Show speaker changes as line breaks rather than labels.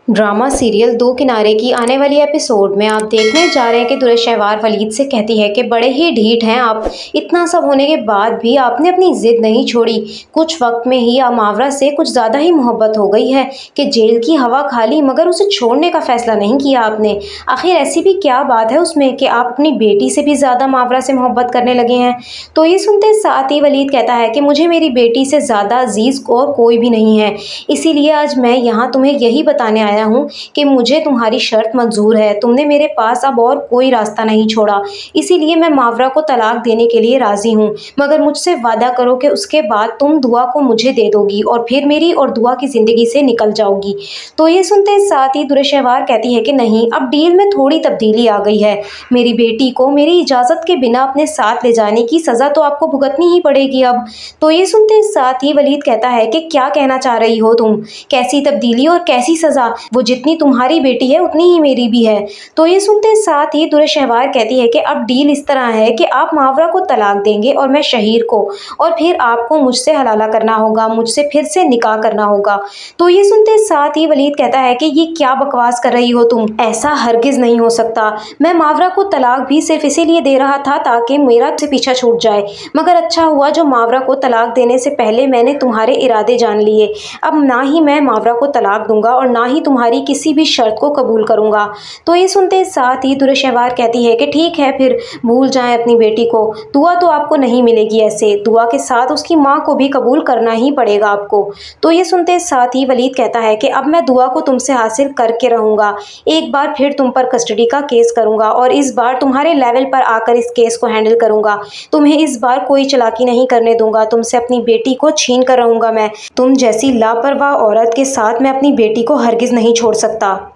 Drama serial दो किनारे की आने वाली एपिसोड में आप देखने जा रहे हैं कि दुर्रा शहवार वलीद से कहती है कि बड़े ही ढीठ हैं आप। इतना सब होने के बाद भी आपने अपनी जिद नहीं छोड़ी। कुछ वक्त में ही मावरा से कुछ ज़्यादा ही मोहब्बत हो गई है कि जेल की हवा खा ली, मगर उसे छोड़ने का फैसला नहीं किया आपने। आखिर ऐसी भी क्या बात है उसमें कि आप अपनी बेटी से भी ज़्यादा मावरा से मोहब्बत करने लगे हैं। तो ये सुनते साथ ही वलीद कहता है कि मुझे मेरी बेटी से ज़्यादा अजीज़ और कोई भी नहीं है, इसीलिए आज मैं यहाँ तुम्हें यही बताने आया हूँ कि मुझे तुम्हारी शर्त मंजूर है। तुमने मेरे पास अब और कोई रास्ता नहीं छोड़ा, इसीलिए मैं मावरा को तलाक देने के लिए राजी हूँ, मगर मुझसे वादा करो कि उसके बाद तुम दुआ को मुझे दे दोगी और फिर मेरी और दुआ की ज़िंदगी से निकल जाओगी। तो ये सुनते साथ ही दुर्रा शहवार कहती है कि नहीं, अब डील में थोड़ी तब्दीली आ गई है। मेरी बेटी को मेरी इजाज़त के बिना अपने साथ ले जाने की सज़ा तो आपको भुगतनी ही पड़ेगी अब। तो ये सुनते साथ ही वलीद कहता है कि क्या कहना चाह रही हो तुम, कैसी तब्दीली और कैसी सज़ा? वो जितनी तुम्हारी बेटी है उतनी ही मेरी भी है। तो ये सुनते साथ ही दुर्रा शहवार कहती है कि अब डील इस तरह है कि आप मावरा को तलाक देंगे और मैं शहीर को, और फिर आपको मुझसे हलाला करना होगा, मुझसे फिर से निकाह करना होगा। तो ये सुनते साथ ही वलीद कहता है कि ये क्या बकवास कर रही हो तुम, ऐसा हरगिज़ नहीं हो सकता। मैं मावरा को तलाक भी सिर्फ इसीलिए दे रहा था ताकि मेरा से पीछा छूट जाए, मगर अच्छा हुआ जो मावरा को तलाक देने से पहले मैंने तुम्हारे इरादे जान लिए। अब ना ही मैं मावरा को तलाक दूंगा और ना ही तुम्हारी किसी भी शर्त को कबूल करूंगा। तो ये सुनते साथ ही दुर्रा शहवार कहती है कि ठीक है, फिर भूल जाएं अपनी बेटी को। दुआ तो आपको नहीं मिलेगी, ऐसे दुआ के साथ उसकी माँ को भी कबूल करना ही पड़ेगा आपको। तो ये सुनते साथ ही वलीद कहता है कि अब मैं दुआ को तुमसे हासिल करके रहूंगा, एक बार फिर तुम पर कस्टडी का केस करूंगा और इस बार तुम्हारे लेवल पर आकर इस केस को हैंडल करूंगा। तुम्हें इस बार कोई चालाकी नहीं करने दूंगा, तुमसे अपनी बेटी को छीन कर रहूंगा मैं। तुम जैसी लापरवाह औरत के साथ मैं अपनी बेटी को हरगिज़ नहीं छोड़ सकता।